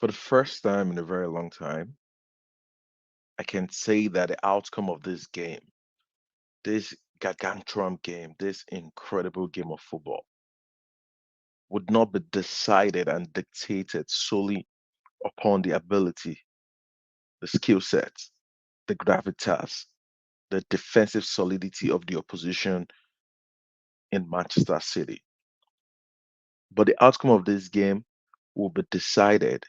For the first time in a very long time, I can say that the outcome of this game, this gargantuan game, this incredible game of football, would not be decided and dictated solely upon the ability, the skill set, the gravitas, the defensive solidity of the opposition in Manchester City. But the outcome of this game will be decided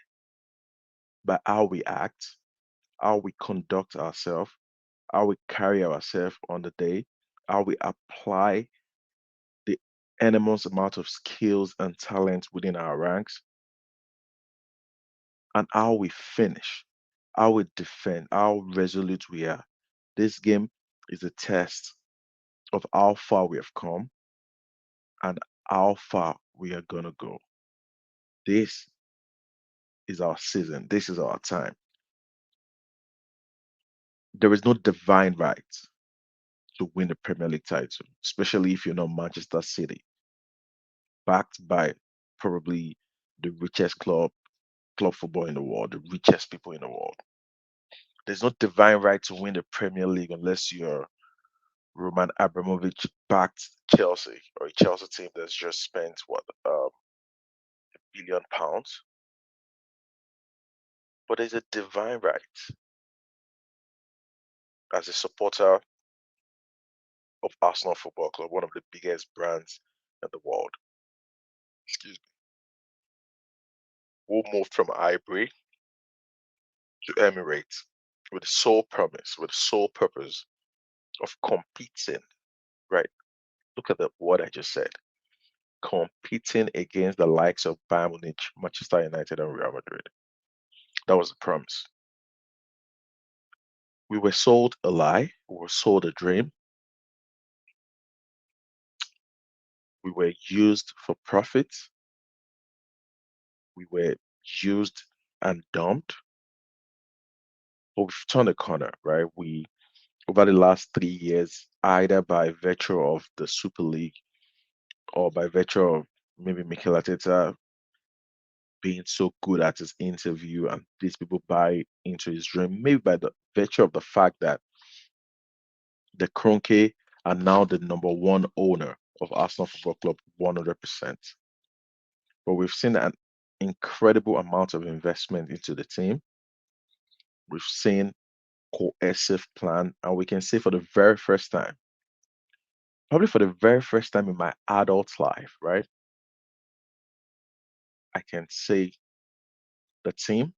by how we act, how we conduct ourselves, how we carry ourselves on the day, how we apply the enormous amount of skills and talent within our ranks, and how we finish, how we defend, how resolute we are. This game is a test of how far we have come and how far we are going to go. This is our season. This is our time. There is no divine right to win the Premier League title, especially if you're not Manchester City, backed by probably the richest club football in the world, the richest people in the world. There's no divine right to win the Premier League unless you're Roman Abramovich backed Chelsea or a Chelsea team that's just spent what £1 billion. But there's a divine right as a supporter of Arsenal Football Club, one of the biggest brands in the world. Excuse me. Who moved from Ivory to Emirates with the sole promise, with the sole purpose of competing. Right? Look at the what I just said. Competing against the likes of Bayern Munich, Manchester United, and Real Madrid. That was the promise. We were sold a lie. We were sold a dream. We were used for profit. We were used and dumped. But we've turned a corner, right? We over the last 3 years, either by virtue of the Super League or by virtue of maybe Mikel Arteta being so good at his interview and these people buy into his dream, maybe by the virtue of the fact that the Kroenke are now the number one owner of Arsenal Football Club 100%. But we've seen an incredible amount of investment into the team. We've seen cohesive plan, and we can say for the very first time, probably for the very first time in my adult life, right? I can say the team,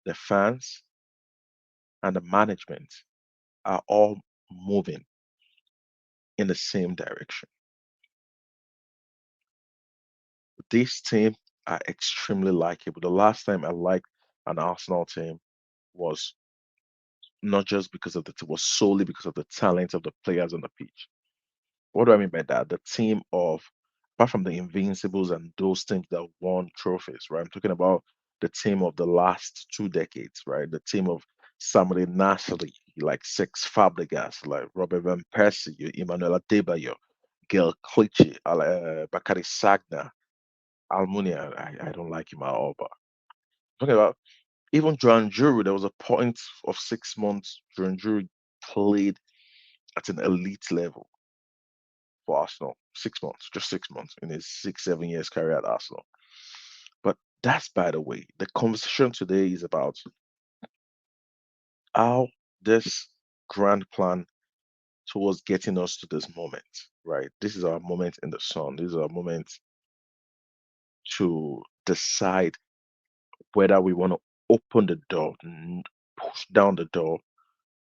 the fans, and the management are all moving in the same direction. This team are extremely likable. The last time I liked an Arsenal team was not just because of the team, was solely because of the talent of the players on the pitch. What do I mean by that? The team of, apart from the Invincibles and those teams that won trophies, right? I'm talking about the team of the last 2 decades, right? The team of Samuel Nasri, like Sex Fabregas, like Robert Van Persie, Emmanuel Adebayo, Gail Clichy, Bakary Sagna, Almunia. I don't like him at all, but talking about even Joan Juru, there was a point of 6 months Joan Juru played at an elite level for Arsenal. 6 months, just 6 months in his 6, 7 years career at Arsenal. But that's by the way. The conversation today is about how this grand plan towards getting us to this moment, right? This is our moment in the sun. This is our moment to decide whether we want to open the door, push down the door.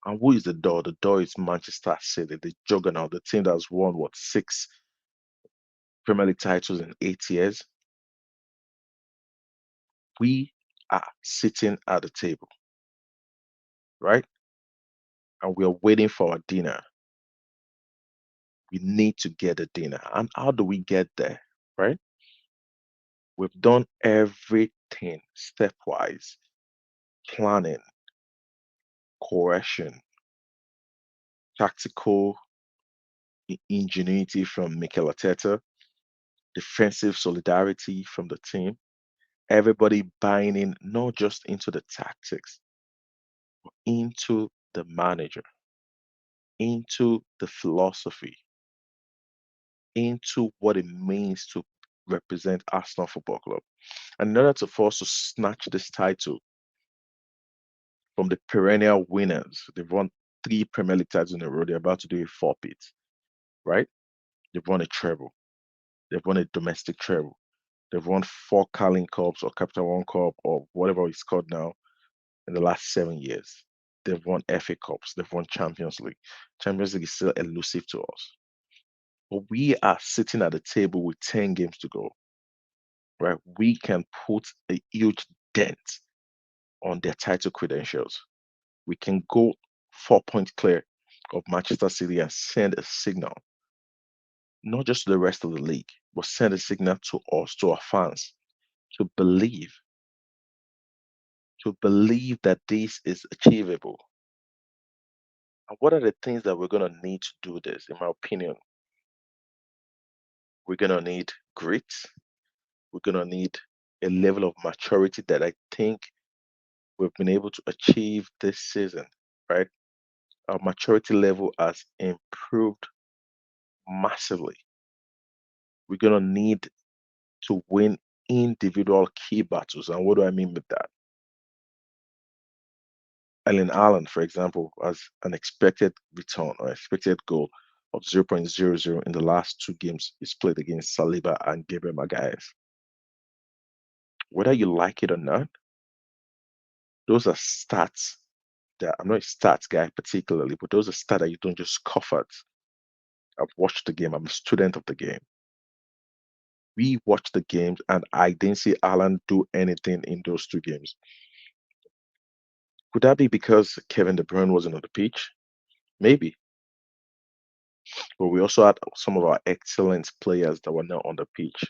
And who is the door? The door is Manchester City, the juggernaut, the team that's won what 6 Premier League titles in 8 years. We are sitting at the table, right? And we are waiting for our dinner. We need to get a dinner. And how do we get there, right? We've done everything stepwise, planning, coercion, tactical ingenuity from Mikel Arteta, defensive solidarity from the team, Everybody buying in not just into the tactics, into the manager, into the philosophy, into what it means to represent Arsenal Football Club. And in order to force to snatch this title from the perennial winners, they've won three Premier League titles in a row. They're about to do a four-peat, right? They've won a treble. They've won a domestic treble. They've won four Carling Cups or Capital One Cup or whatever it's called now in the last 7 years. They've won FA Cups. They've won Champions League. Champions League is still elusive to us. But we are sitting at the table with 10 games to go, right? We can put a huge dent on their title credentials. We can go 4 points clear of Manchester City and send a signal, not just to the rest of the league, but send a signal to us, to our fans, to believe, to believe that this is achievable. And what are the things that we're going to need to do this? In my opinion, we're going to need grit. We're going to need a level of maturity that I think we've been able to achieve this season, right? Our maturity level has improved massively. We're going to need to win individual key battles. And what do I mean with that? Ellen Allen, for example, has an expected return or expected goal of 0.00 in the last two games he's played against Saliba and Gabriel Magalhaes. Whether you like it or not, those are stats that I'm not a stats guy particularly, but those are stats that you don't just scoff at. I've watched the game, I'm a student of the game. We watched the games and I didn't see Alan do anything in those two games. Could that be because Kevin De Bruyne wasn't on the pitch? Maybe. But we also had some of our excellent players that were not on the pitch,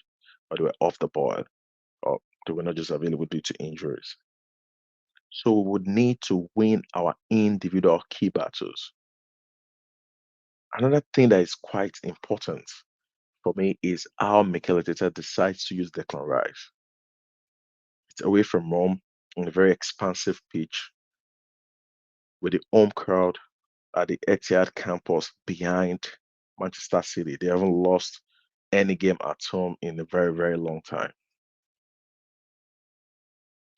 or they were off the ball, or they were not just available due to injuries. So we would need to win our individual key battles. Another thing that is quite important for me is how Mikel Arteta decides to use Declan Rice. It's away from Rome on a very expansive pitch with the home crowd at the Etihad campus behind Manchester City. They haven't lost any game at home in a very, very long time.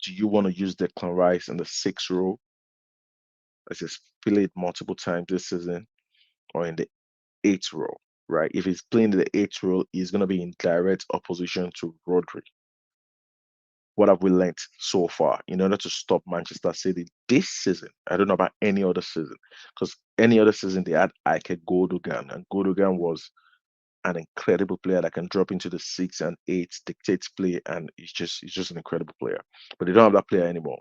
Do you want to use Declan Rice in the sixth row, as he's played multiple times this season, or in the eighth row, right? If he's playing in the eighth row, he's going to be in direct opposition to Rodri. What have we learnt so far in order to stop Manchester City this season? I don't know about any other season, because any other season they had Ike Godogan, and Godogan was an incredible player that can drop into the six and eight, dictates play, and he's just an incredible player. But they don't have that player anymore.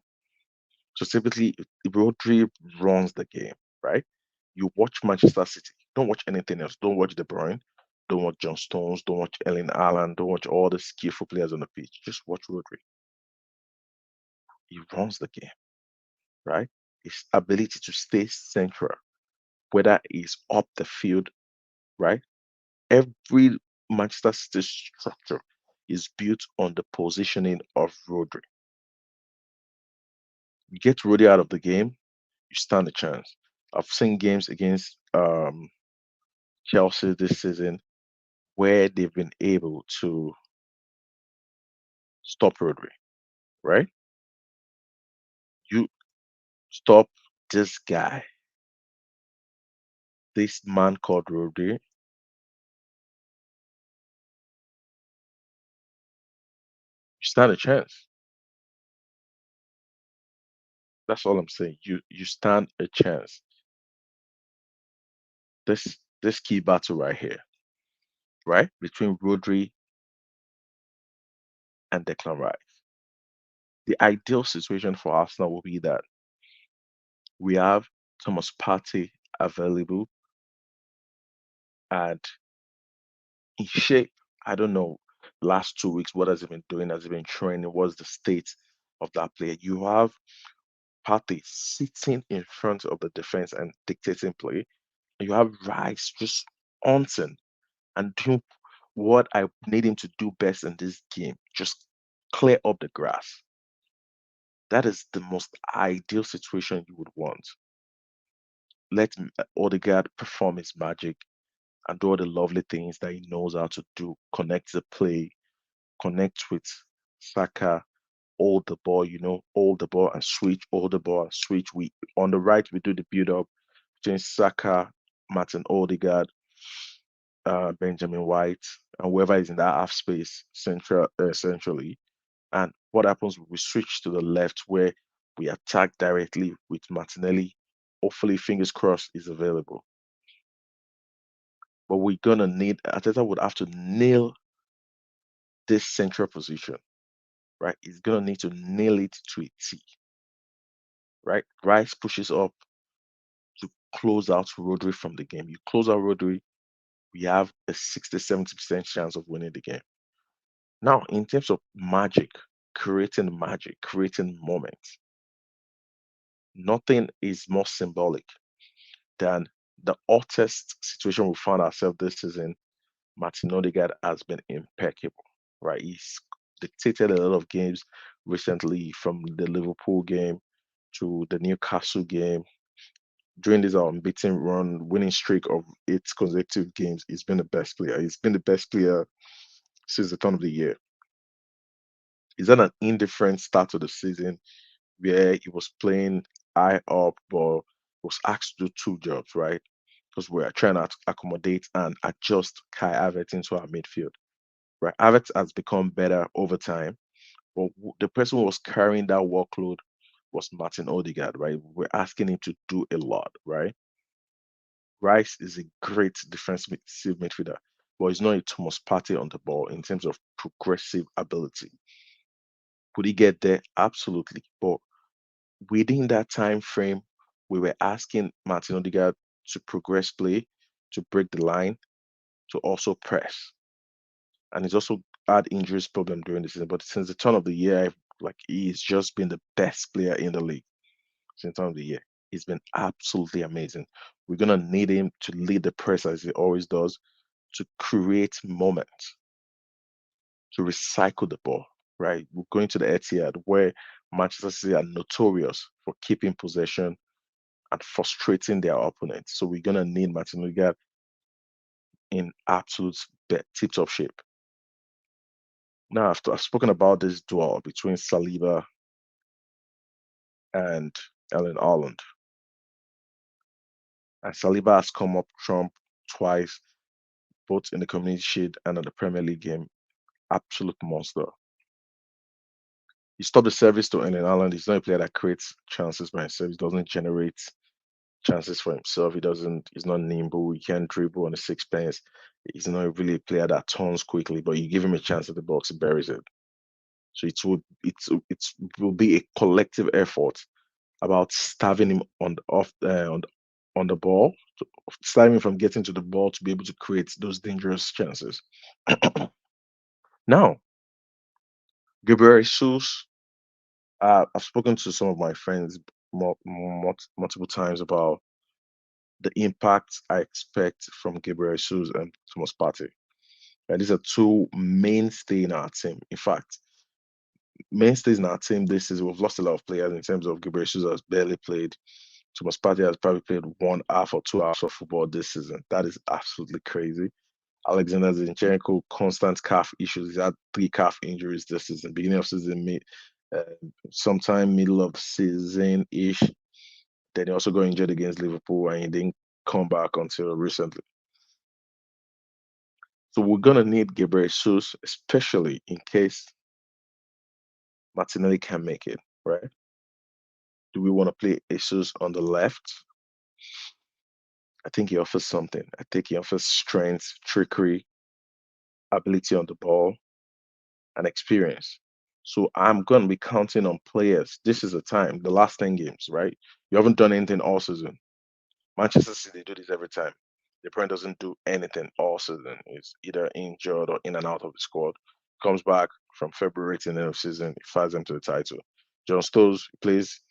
So typically, Rodri runs the game, right? You watch Manchester City. Don't watch anything else. Don't watch De Bruyne. Don't watch John Stones. Don't watch Ellen Allen. Don't watch all the skillful players on the pitch. Just watch Rodri. He runs the game, right? His ability to stay central, whether he's up the field, right? Every Manchester City structure is built on the positioning of Rodri. You get Rodri out of the game, you stand a chance. I've seen games against Chelsea this season where they've been able to stop Rodri, right? You stop this guy, this man called Rodri, you stand a chance. That's all I'm saying. You stand a chance. This key battle right here, right? Between Rodri and Declan Rice. The ideal situation for Arsenal will be that we have Thomas Partey available and in shape. I don't know. Last 2 weeks, what has he been doing? Has he been training? What's the state of that player? You have Partey sitting in front of the defense and dictating play. You have Rice just haunting and doing what I need him to do best in this game. Just clear up the grass. That is the most ideal situation you would want. Let Odegaard perform his magic and do all the lovely things that he knows how to do. Connect the play, connect with Saka, hold the ball, hold the ball and switch, hold the ball and switch. We on the right we do the build up between Saka, Martin Odegaard, Benjamin White, and whoever is in that half space centrally. And what happens? We switch to the left where we attack directly with Martinelli. Hopefully, fingers crossed, is available. But we're gonna need Ateta would have to nail this central position, right? He's gonna need to nail it to a T, right? Rice pushes up to close out Rodri from the game. You close out Rodri, we have a 60-70% chance of winning the game. Now, in terms of magic, creating moments, nothing is more symbolic than the hottest situation we found ourselves this season. Martin Odegaard has been impeccable, right? He's dictated a lot of games recently, from the Liverpool game to the Newcastle game. During this unbeaten run, winning streak of 8 consecutive games, he's been the best player. He's been the best player since the turn of the year. He's had an indifferent start to the season where he was playing high up, but was asked to do two jobs, right? Because we're trying to accommodate and adjust Kai Havertz into our midfield. Right, Havertz has become better over time, but the person who was carrying that workload was Martin Odegaard, right? We're asking him to do a lot, right? Rice is a great defensive midfielder, but he's not a Thomas Partey on the ball in terms of progressive ability. Could he get there? Absolutely. But within that time frame, we were asking Martin Odegaard to progress play, to break the line, to also press. And he's also had injuries problem during the season. But since the turn of the year, like he's just been the best player in the league since the turn of the year. He's been absolutely amazing. We're gonna need him to lead the press as he always does, to create moments, to recycle the ball. Right, we're going to the Etihad where Manchester City are notorious for keeping possession and frustrating their opponents. So we're gonna need Martin Odegaard in absolute tip-top shape. Now, after I've spoken about this duel between Saliba and Ellen Haaland, and Saliba has come up trump twice, both in the Community Shield and in the Premier League game. Absolute monster. He stopped the service to Ellen Haaland. He's not a player that creates chances by himself. He doesn't generate chances for himself. He doesn't. He's not nimble. He can't dribble on the sixpence. He's not really a player that turns quickly. But you give him a chance at the box, he buries it. So it will be a collective effort about starving him on the ball, starving him from getting to the ball to be able to create those dangerous chances. Now, Gabriel Jesus, I've spoken to some of my friends multiple times about the impact I expect from Gabriel Jesus and Thomas Partey. And these are two mainstay in our team. In fact, mainstays in our team this season. We've lost a lot of players in terms of Gabriel Jesus has barely played. Thomas Partey has probably played 1 hour or 2 hours of football this season. That is absolutely crazy. Alexander Zinchenko, constant calf issues. He's had 3 calf injuries this season. Beginning of season, uh, sometime middle of season ish. Then he also got injured against Liverpool and he didn't come back until recently. So we're gonna need Gabriel Jesus, especially in case Martinelli can make it, right? Do we want to play Jesus on the left? I think he offers something. I think he offers strength, trickery, ability on the ball, and experience. So I'm going to be counting on players. This is the time, the last 10 games, right? You haven't done anything all season. Manchester City do this every time. The Prem doesn't do anything all season. It's either injured or in and out of the squad. Comes back from February to the end of season, he fires them to the title. John Stones plays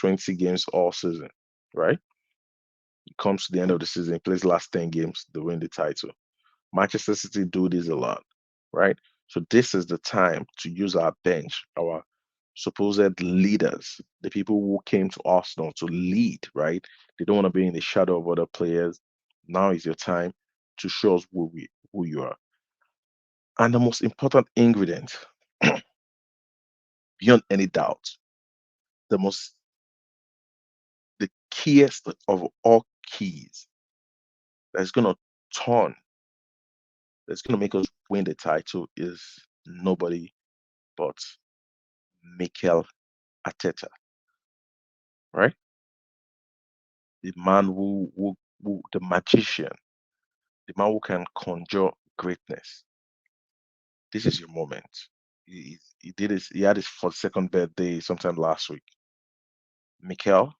20 games all season, right? He comes to the end of the season, he plays last 10 games, they win the title. Manchester City do this a lot, right? So this is the time to use our bench, our supposed leaders, the people who came to Arsenal to lead, right? They don't want to be in the shadow of other players. Now is your time to show us who you are. And the most important ingredient, beyond any doubt, the most the keyest of all keys that's gonna turn, that's gonna make us win the title is nobody but Mikel Arteta, right? The man who the magician, the man who can conjure greatness. This is your moment. He did his, he had his 42nd birthday sometime last week. Mikel,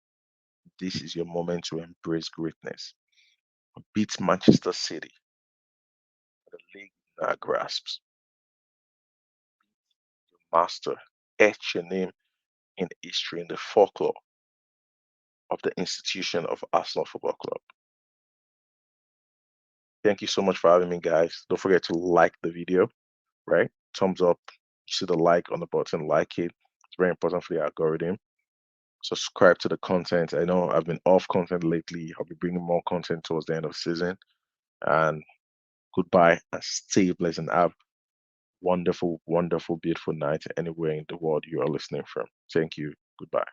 this is your moment to embrace greatness. Beat Manchester City, the league now grasps. Master, etch your name in history, in the folklore of the institution of Arsenal Football Club. Thank you so much for having me, guys. Don't forget to like the video, right? Thumbs up. You see the like on the button, like it. It's very important for the algorithm. Subscribe to the content. I know I've been off content lately. I'll be bringing more content towards the end of the season. And goodbye and stay blessed and have wonderful, wonderful, beautiful night anywhere in the world you are listening from. Thank you. Goodbye.